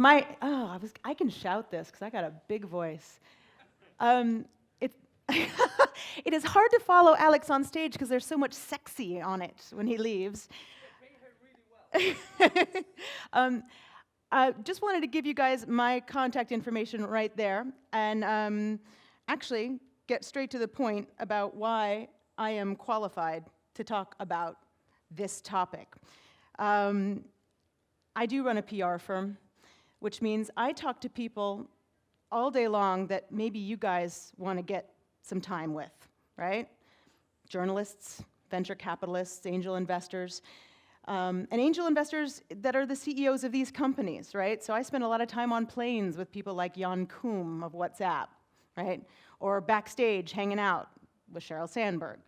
I can shout this because I got a big voice. It, it is hard to follow Alex on stage because there's so much sexy on it when he leaves. Just wanted to give you guys my contact information right there, and actually get straight to the point about why I am qualified to talk about this topic. I do run a PR firm, which means I talk to people all day long that maybe you guys want to get some time with, right? Journalists, venture capitalists, angel investors, and angel investors that are the CEOs of these companies, right? So I spend a lot of time on planes with people like Jan Koum of WhatsApp, right? Or backstage hanging out with Sheryl Sandberg.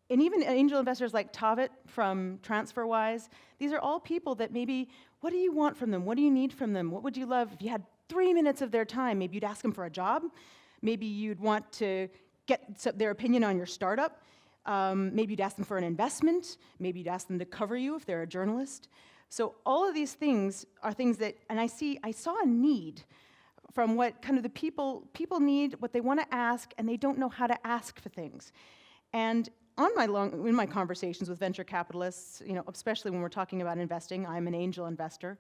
And even angel investors like Tavit from TransferWise, these are all people that maybe, what do you want from them? What do you need from them? What would you love? If you had 3 minutes of their time, maybe you'd ask them for a job. Maybe you'd want to get their opinion on your startup. Maybe you'd ask them for an investment. Maybe you'd ask them to cover you if they're a journalist. So all of these things are things that, and I saw a need from what kind of the people need, what they want to ask, and they don't know how to ask for things. And in my conversations with venture capitalists, especially when we're talking about investing, I'm an angel investor,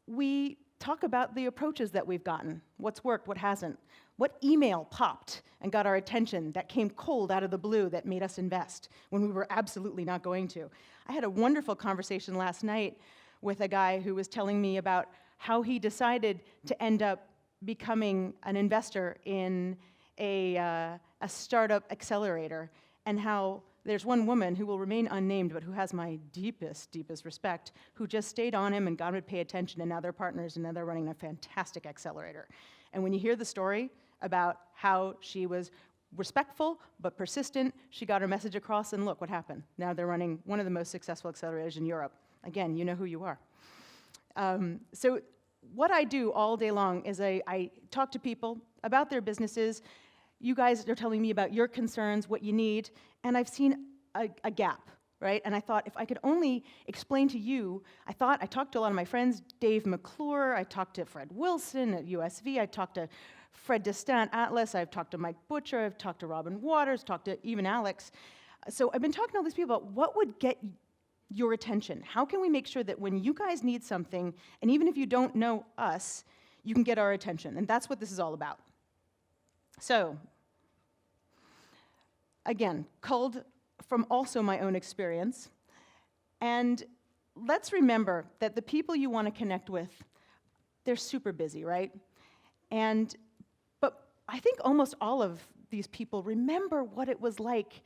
we talk about the approaches that we've gotten, what's worked, what hasn't, what email popped and got our attention that came cold out of the blue that made us invest when we were absolutely not going to. I had a wonderful conversation last night with a guy who was telling me about how he decided to end up becoming an investor in a startup accelerator, and how there's one woman who will remain unnamed but who has my deepest, deepest respect, who just stayed on him and got him to pay attention, and now they're partners and now they're running a fantastic accelerator. And when you hear the story about how she was respectful but persistent, she got her message across, and look what happened. Now they're running one of the most successful accelerators in Europe. Again, you know who you are. So what I do all day long is I talk to people about their businesses. You guys are telling me about your concerns, what you need, and I've seen a gap, right? And I thought if I could only explain to you, I talked to a lot of my friends, Dave McClure, I talked to Fred Wilson at USV, I talked to Fred Destant, Atlas, I've talked to Mike Butcher, I've talked to Robin Waters, talked to even Alex. So I've been talking to all these people about what would get your attention. How can we make sure that when you guys need something, and even if you don't know us, you can get our attention? And that's what this is all about. So, again, culled from also my own experience. And let's remember that the people you want to connect with, they're super busy, right? But I think almost all of these people remember what it was like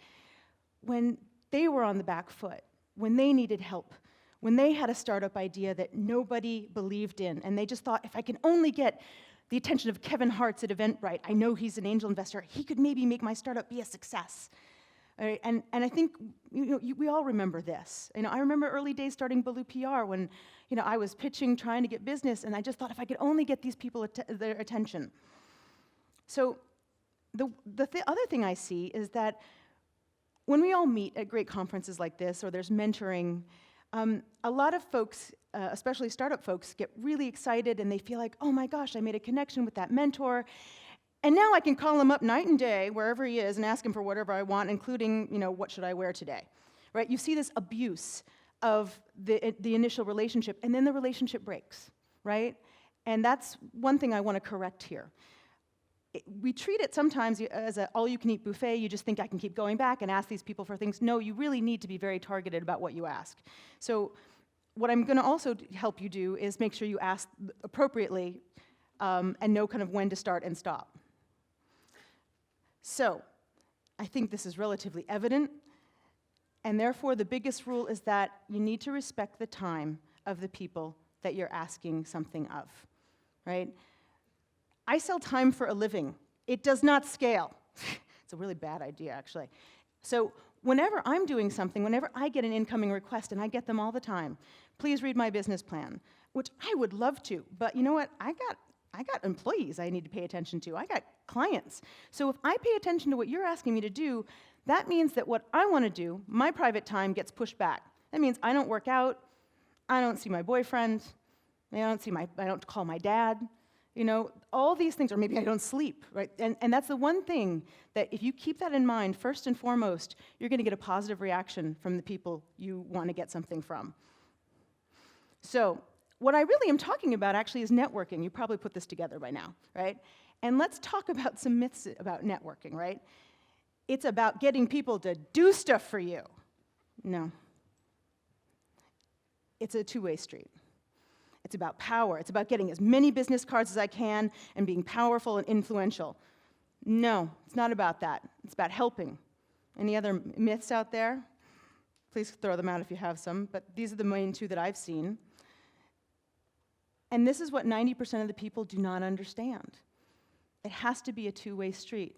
when they were on the back foot, when they needed help, when they had a startup idea that nobody believed in, and they just thought, if I can only get the attention of Kevin Hartz at Eventbrite, I know he's an angel investor, he could maybe make my startup be a success. All right, and I think we all remember this. I remember early days starting Ballou PR when I was pitching, trying to get business, and I just thought if I could only get these people their attention. So the other thing I see is that when we all meet at great conferences like this, or there's mentoring, a lot of folks, especially startup folks, get really excited and they feel like, oh my gosh, I made a connection with that mentor, and now I can call him up night and day, wherever he is, and ask him for whatever I want, including, what should I wear today, right? You see this abuse of the initial relationship, and then the relationship breaks, right? And that's one thing I want to correct here. We treat it sometimes as an all-you-can-eat buffet. You just think I can keep going back and ask these people for things. No, you really need to be very targeted about what you ask. So what I'm going to also help you do is make sure you ask appropriately and know kind of when to start and stop. So I think this is relatively evident, and therefore the biggest rule is that you need to respect the time of the people that you're asking something of, right? I sell time for a living. It does not scale. It's a really bad idea, actually. So whenever I'm doing something, whenever I get an incoming request, and I get them all the time, please read my business plan, which I would love to, but you know what? I got employees I need to pay attention to. I got clients. So if I pay attention to what you're asking me to do, that means that what I want to do, my private time, gets pushed back. That means I don't work out, I don't see my boyfriend. I don't call my dad. All these things, or maybe I don't sleep, right? And that's the one thing that if you keep that in mind, first and foremost, you're going to get a positive reaction from the people you want to get something from. So what I really am talking about actually is networking. You probably put this together by now, right? And let's talk about some myths about networking, right? It's about getting people to do stuff for you. No. It's a two-way street. It's about power. It's about getting as many business cards as I can and being powerful and influential. No, it's not about that. It's about helping. Any other myths out there? Please throw them out if you have some, but these are the main two that I've seen. And this is what 90% of the people do not understand. It has to be a two-way street.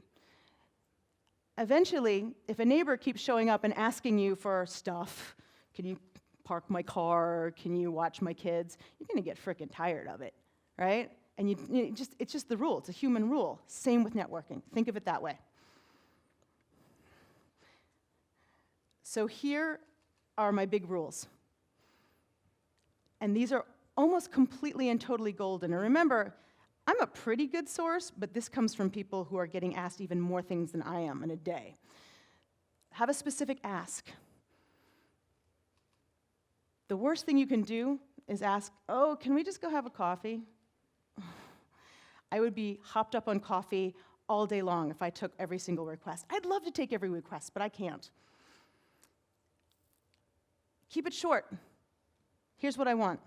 Eventually, if a neighbor keeps showing up and asking you for stuff, can you park my car, can you watch my kids, you're going to get frickin' tired of it, right? And it's just the rule. It's a human rule. Same with networking. Think of it that way. So here are my big rules. And these are almost completely and totally golden. And remember, I'm a pretty good source, but this comes from people who are getting asked even more things than I am in a day. Have a specific ask. The worst thing you can do is ask, oh, can we just go have a coffee? I would be hopped up on coffee all day long if I took every single request. I'd love to take every request, but I can't. Keep it short. Here's what I want.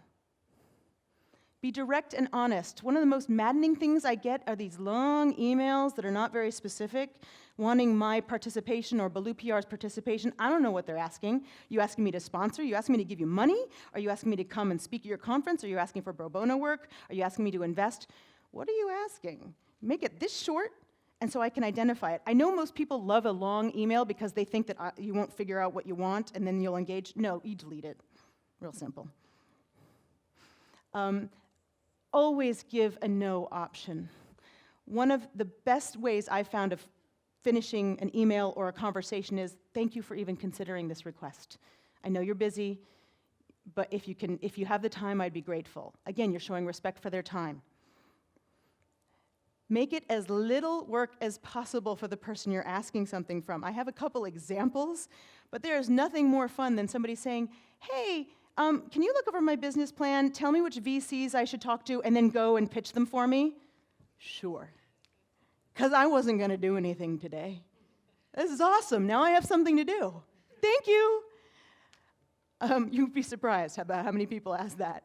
Be direct and honest. One of the most maddening things I get are these long emails that are not very specific, wanting my participation or Ballou PR's participation. I don't know what they're asking. You asking me to sponsor? You asking me to give you money? Are you asking me to come and speak at your conference? Are you asking for pro bono work? Are you asking me to invest? What are you asking? Make it this short, and so I can identify it. I know most people love a long email because they think that you won't figure out what you want, and then you'll engage. No, you delete it. Real simple. Always give a no option. One of the best ways I've found of finishing an email or a conversation is, thank you for even considering this request. I know you're busy, but if you have the time, I'd be grateful. Again, you're showing respect for their time. Make it as little work as possible for the person you're asking something from. I have a couple examples, but there is nothing more fun than somebody saying, hey, can you look over my business plan, tell me which VCs I should talk to, and then go and pitch them for me? Sure. Because I wasn't going to do anything today. This is awesome. Now I have something to do. Thank you. You'd be surprised about how many people ask that.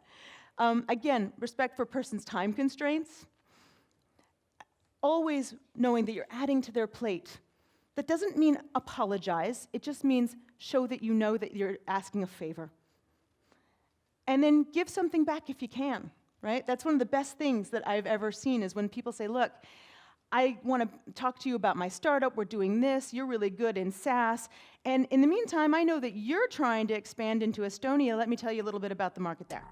Again, respect for a person's time constraints. Always knowing that you're adding to their plate. That doesn't mean apologize. It just means show that you know that you're asking a favor. And then give something back if you can, right? That's one of the best things that I've ever seen is when people say, look, I want to talk to you about my startup. We're doing this. You're really good in SaaS. And in the meantime, I know that you're trying to expand into Estonia. Let me tell you a little bit about the market there.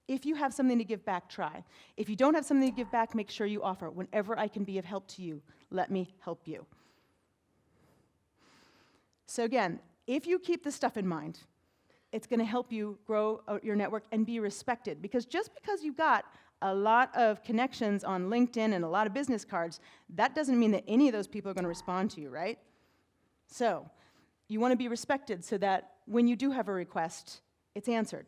If you have something to give back, try. If you don't have something to give back, make sure you offer. Whenever I can be of help to you, let me help you. So again, if you keep this stuff in mind, it's going to help you grow your network and be respected. Because just because you've got a lot of connections on LinkedIn and a lot of business cards, that doesn't mean that any of those people are going to respond to you, right? So you want to be respected so that when you do have a request, it's answered.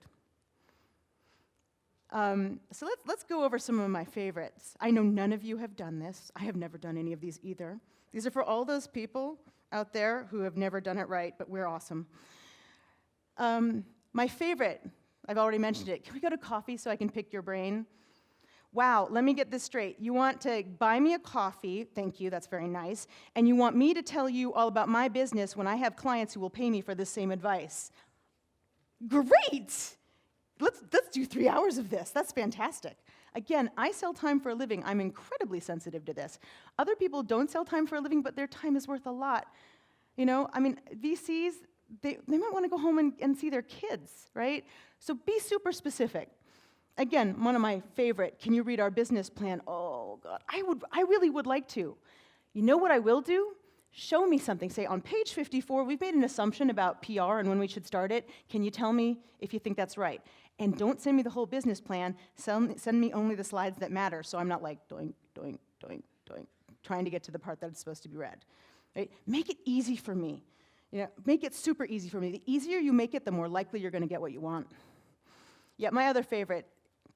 So let's go over some of my favorites. I know none of you have done this. I have never done any of these either. These are for all those people out there who have never done it right, but we're awesome. My favorite, I've already mentioned it. Can we go to coffee so I can pick your brain? Wow, let me get this straight. You want to buy me a coffee, thank you, that's very nice, and you want me to tell you all about my business when I have clients who will pay me for this same advice. Great! Let's do 3 hours of this. That's fantastic. Again, I sell time for a living. I'm incredibly sensitive to this. Other people don't sell time for a living, but their time is worth a lot. VCs, they might want to go home and see their kids, right? So be super specific. Again, one of my favorite, can you read our business plan? Oh, God, I really would like to. You know what I will do? Show me something. Say, on page 54, we've made an assumption about PR and when we should start it. Can you tell me if you think that's right? And don't send me the whole business plan. Send me only the slides that matter, so I'm not like doing, trying to get to the part that's supposed to be read. Right? Make it easy for me. Make it super easy for me. The easier you make it, the more likely you're going to get what you want. Yeah, my other favorite.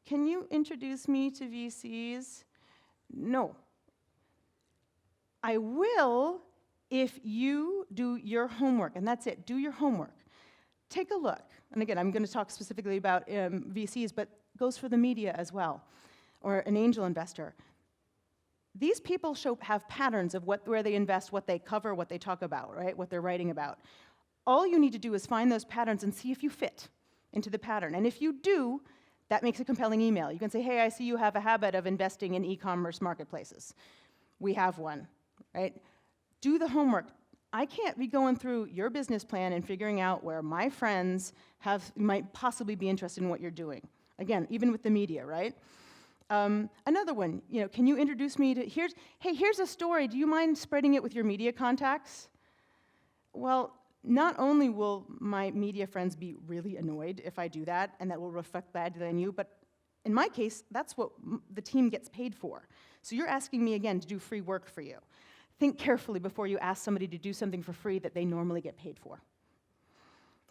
Can you introduce me to VCs? No. I will if you do your homework, and that's it. Do your homework. Take a look. And again, I'm going to talk specifically about VCs, but goes for the media as well, or an angel investor. These people have patterns of where they invest, what they cover, what they talk about, right? What they're writing about. All you need to do is find those patterns and see if you fit into the pattern. And if you do, that makes a compelling email. You can say, hey, I see you have a habit of investing in e-commerce marketplaces. We have one, right? Do the homework. I can't be going through your business plan and figuring out where my friends might possibly be interested in what you're doing. Again, even with the media, right? Another one, can you introduce me to, here's a story. Do you mind spreading it with your media contacts? Well, not only will my media friends be really annoyed if I do that, and that will reflect badly on you, but in my case, that's what the team gets paid for. So you're asking me, again, to do free work for you. Think carefully before you ask somebody to do something for free that they normally get paid for.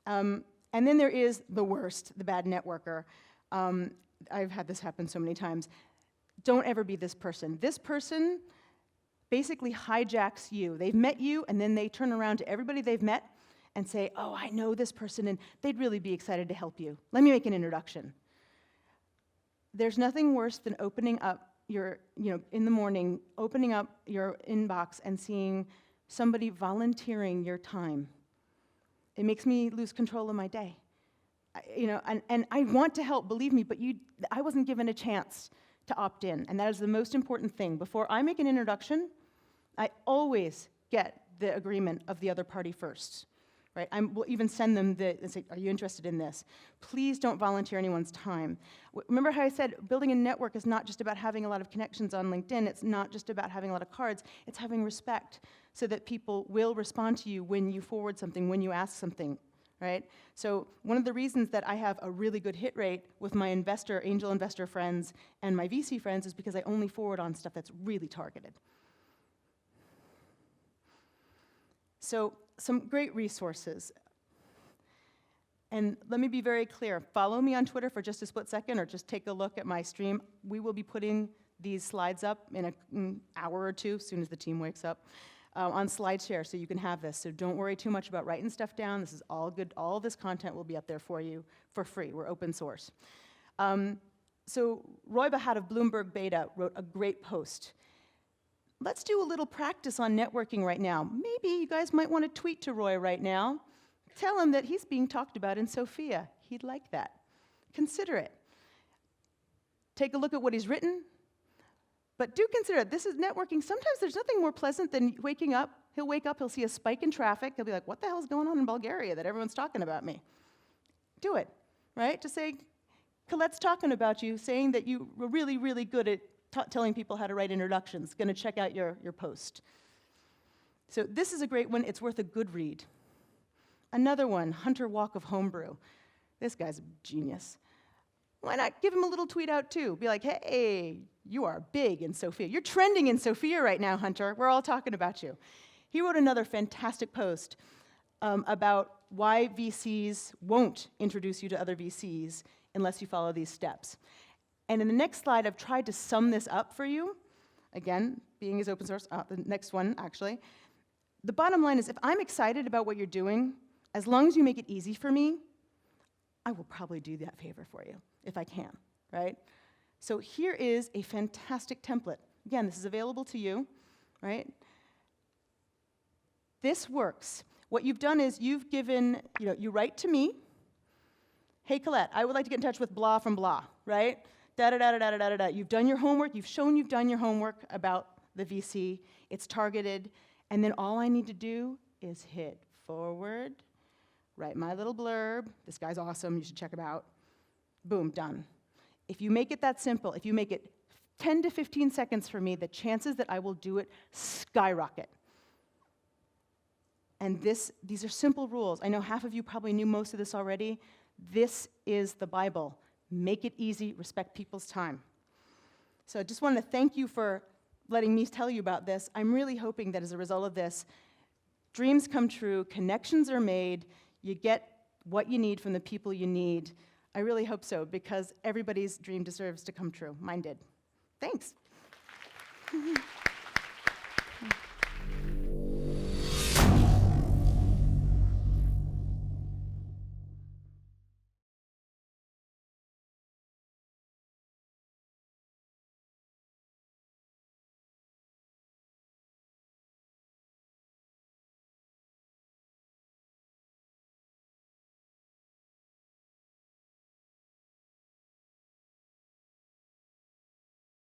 And then there is the worst, the bad networker. I've had this happen so many times. Don't ever be this person. This person basically hijacks you. They've met you, and then they turn around to everybody they've met and say, oh, I know this person, and they'd really be excited to help you. Let me make an introduction. There's nothing worse than opening up in the morning, opening up your inbox and seeing somebody volunteering your time. It makes me lose control of my day. And I want to help, believe me, but I wasn't given a chance to opt in, and that is the most important thing. Before I make an introduction, I always get the agreement of the other party first. Right? We'll even send them and say, are you interested in this? Please don't volunteer anyone's time. Remember how I said building a network is not just about having a lot of connections on LinkedIn. It's not just about having a lot of cards. It's having respect so that people will respond to you when you forward something, when you ask something. Right? So one of the reasons that I have a really good hit rate with my angel investor friends and my VC friends is because I only forward on stuff that's really targeted. So some great resources. And let me be very clear. Follow me on Twitter for just a split second or just take a look at my stream. We will be putting these slides up in an hour or two, as soon as the team wakes up, on SlideShare so you can have this. So don't worry too much about writing stuff down. This is all good. All this content will be up there for you for free. We're open source. So Roy Bahat of Bloomberg Beta wrote a great post. Let's do a little practice on networking right now. Maybe you guys might want to tweet to Roy right now. Tell him that he's being talked about in Sofia. He'd like that. Consider it. Take a look at what he's written. But do consider it. This is networking. Sometimes there's nothing more pleasant than waking up. He'll wake up, he'll see a spike in traffic. He'll be like, what the hell is going on in Bulgaria that everyone's talking about me? Do it, right? Just say, Colette's talking about you, saying that you were really, really good at telling people how to write introductions. Going to check out your post. So this is a great one. It's worth a good read. Another one, Hunter Walk of Homebrew. This guy's a genius. Why not give him a little tweet out too? Be like, hey, you are big in Sofia. You're trending in Sofia right now, Hunter. We're all talking about you. He wrote another fantastic post about why VCs won't introduce you to other VCs unless you follow these steps. And in the next slide, I've tried to sum this up for you. Again, being as open source, the next one, actually. The bottom line is, if I'm excited about what you're doing, as long as you make it easy for me, I will probably do that favor for you, if I can, right? So here is a fantastic template. Again, this is available to you, right? This works. What you've done is you've given, you write to me, hey, Colette, I would like to get in touch with blah from blah, right? Da-da-da-da-da-da-da-da. You've done your homework. You've shown you've done your homework about the VC. It's targeted. And then all I need to do is hit forward, write my little blurb. This guy's awesome. You should check him out. Boom, done. If you make it that simple, if you make it 10 to 15 seconds for me, the chances that I will do it skyrocket. And these are simple rules. I know half of you probably knew most of this already. This is the Bible. Make it easy, respect people's time. So I just wanted to thank you for letting me tell you about this. I'm really hoping that as a result of this, dreams come true, connections are made, you get what you need from the people you need. I really hope so, because everybody's dream deserves to come true. Mine did. Thanks.